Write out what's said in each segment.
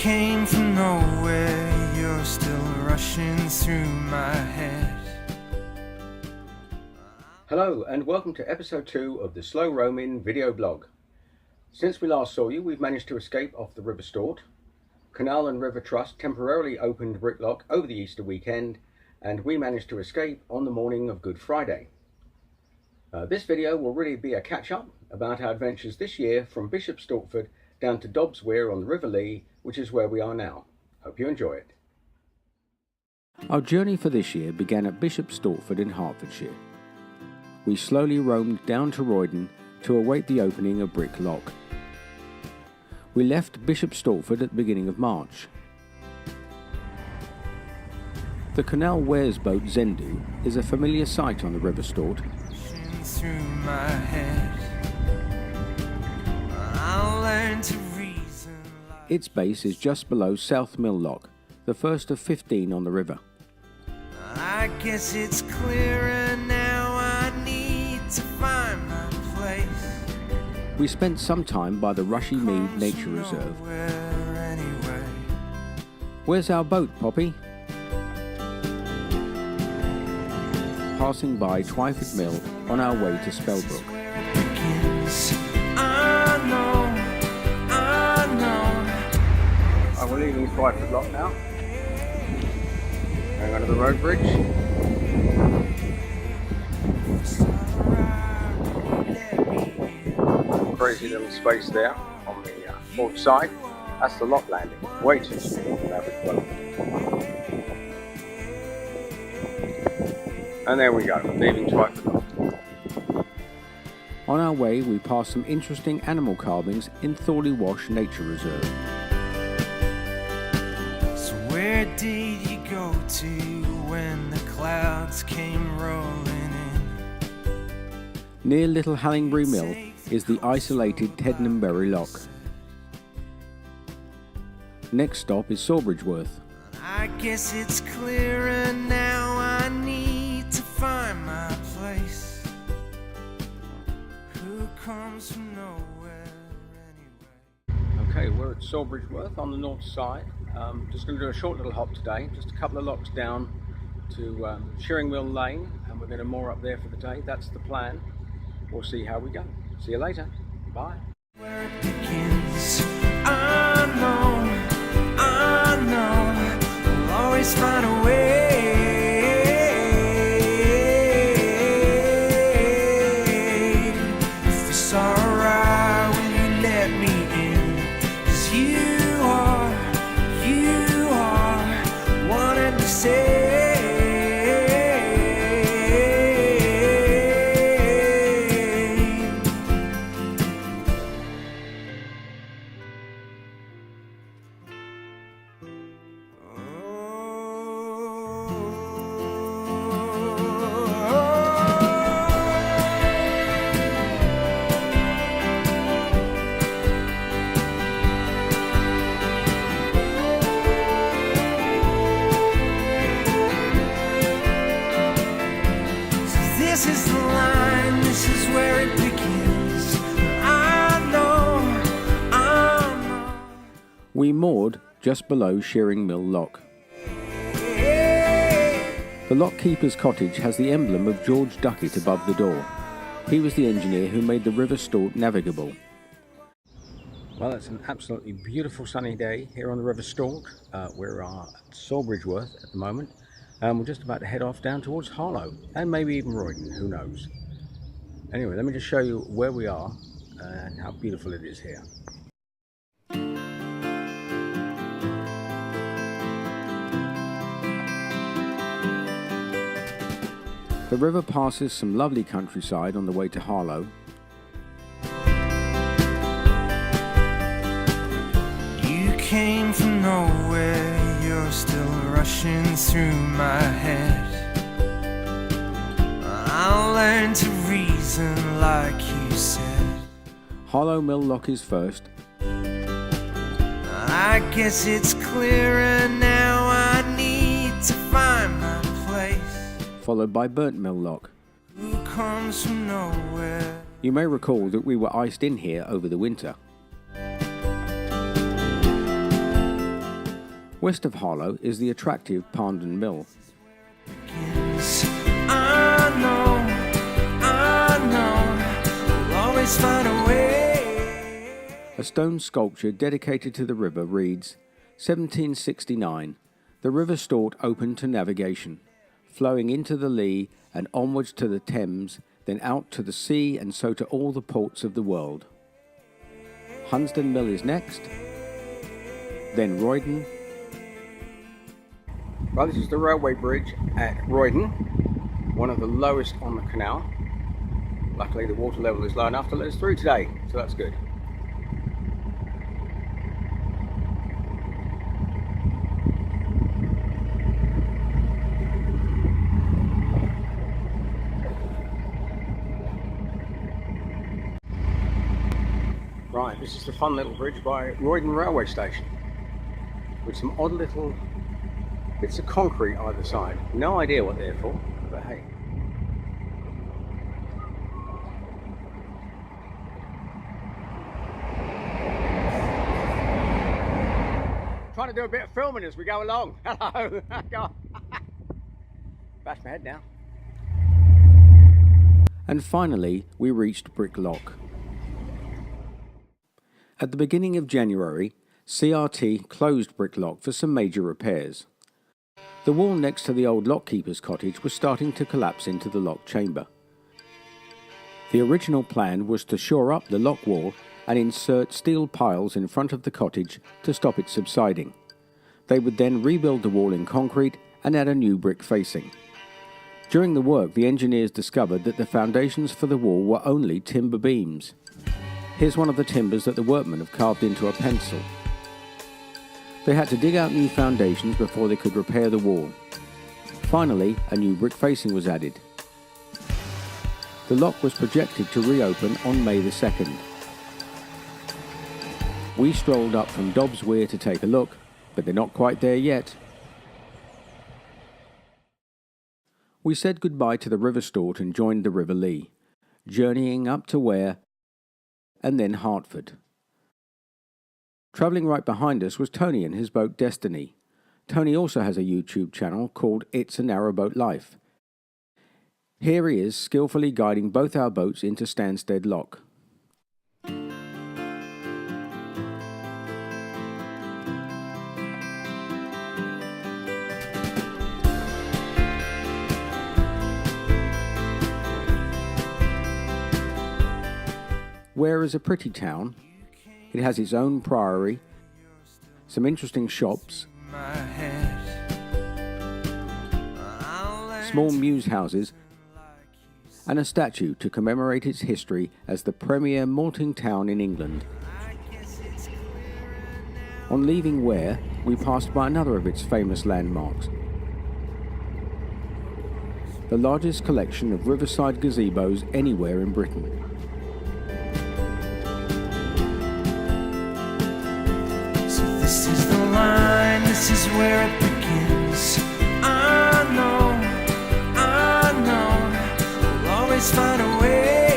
came from nowhere, you're still rushing through my head. Hello and welcome to episode 2 of the Slow Roaming video blog. Since we last saw you, we've managed to escape off the River Stort. Canal and River Trust temporarily opened Bricklock over the Easter weekend, and we managed to escape on the morning of Good Friday. This video will really be a catch-up about our adventures this year from Bishop Stortford down to Dobbs Weir on the River Lee, which is where we are now. Hope you enjoy it. Our journey for this year began at Bishop Stortford in Hertfordshire. We slowly roamed down to Roydon to await the opening of Bricklock. We left Bishop Stortford at the beginning of March. The Canal Wares boat Zendu is a familiar sight on the River Stort. Its base is just below South Mill Lock, the first of 15 on the river. I guess it's clearer now, I need to find my place. We spent some time by the Rushy Mead Nature Reserve. Where's our boat, Poppy? Passing by Twyford Mill on our way to Spellbrook. We're leaving Twyford Lock now. Going under the road bridge. Crazy little space there on the port side. That's the lock landing. Way too small for an average boat. And there we go, leaving Twyford Lock. On our way, we passed some interesting animal carvings in Thorley Wash Nature Reserve. Where did you go to when the clouds came rolling in? Near Little Hallingbury Mill is the isolated Tednambury Lock. Next stop is Sawbridgeworth. I guess it's clearer now, I need to find my place. Who comes from nowhere anyway? Okay, we're at Sawbridgeworth on the north side. Just going to do a short little hop today, just a couple of locks down to Shearing Mill Lane, and we're going to moor up there for the day. That's the plan. We'll see how we go. See you later. Bye. Where it begins, I know, I'll always find a way. If it's alright, will you let me in? 'Cause you are wanting to say. This is the line, this is where it begins. I know. We moored just below Shearing Mill Lock. The lockkeeper's cottage has the emblem of George Duckett above the door. He was the engineer who made the River Stort navigable. Well, it's an absolutely beautiful sunny day here on the River Stort. We're at Sawbridgeworth at the moment. We're just about to head off down towards Harlow, and maybe even Roydon, who knows. Anyway, let me just show you where we are and how beautiful it is here. The river passes some lovely countryside on the way to Harlow. You came from nowhere, you're still rushing through my head. I'll learn to reason like you said. Harlow Mill Lock is first. I guess it's clearer now, I need to find my place. Followed by Burnt Mill Lock. Who comes from nowhere? You may recall that we were iced in here over the winter. West of Harlow is the attractive Parndon Mill. I know, we'll always find a way. A stone sculpture dedicated to the river reads, 1769, the River Stort opened to navigation, flowing into the Lee and onwards to the Thames, then out to the sea and so to all the ports of the world. Hunsdon Mill is next, then Roydon. Well, this is the railway bridge at Roydon, one of the lowest on the canal. Luckily the water level is low enough to let us through today, so that's good. Right, this is the fun little bridge by Roydon railway station, with some odd little bits of concrete either side. No idea what they're for, but hey. Trying to do a bit of filming as we go along. Hello. Bash my head now. And finally, we reached Brick Lock. At the beginning of January, CRT closed Brick Lock for some major repairs. The wall next to the old lockkeeper's cottage was starting to collapse into the lock chamber. The original plan was to shore up the lock wall and insert steel piles in front of the cottage to stop it subsiding. They would then rebuild the wall in concrete and add a new brick facing. During the work, the engineers discovered that the foundations for the wall were only timber beams. Here's one of the timbers that the workmen have carved into a pencil. They had to dig out new foundations before they could repair the wall. Finally, a new brick facing was added. The lock was projected to reopen on May the 2nd. We strolled up from Dobbs Weir to take a look, but they're not quite there yet. We said goodbye to the River Stort and joined the River Lee, journeying up to Weir and then Hartford. Travelling right behind us was Tony and his boat Destiny. Tony also has a YouTube channel called It's a Narrowboat Life. Here he is skillfully guiding both our boats into Stansted Lock. Weir is a pretty town. It has its own priory, some interesting shops, small mews houses, and a statue to commemorate its history as the premier malting town in England. On leaving Weir, we passed by another of its famous landmarks, the largest collection of riverside gazebos anywhere in Britain. This is the line, this is where it begins. I know, we'll always find a way.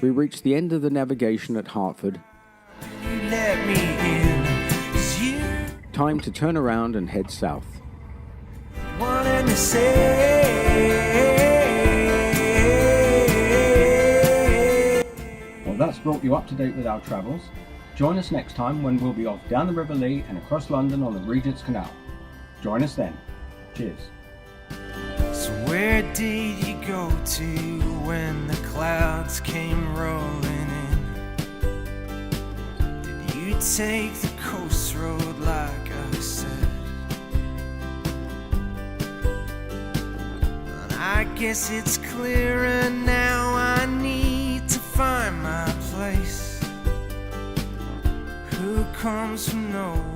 We reached the end of the navigation at Hartford. You let me in, 'cause you Time to turn around and head south. wanted to say. That's brought you up to date with our travels. Join us next time when we'll be off down the River Lee and across London on the Regent's Canal. Join us then. Cheers. So where did you go to when the clouds came rolling in? Did you take the coast road like I said? And I guess it's clearer now, I need to find my place. Who comes from nowhere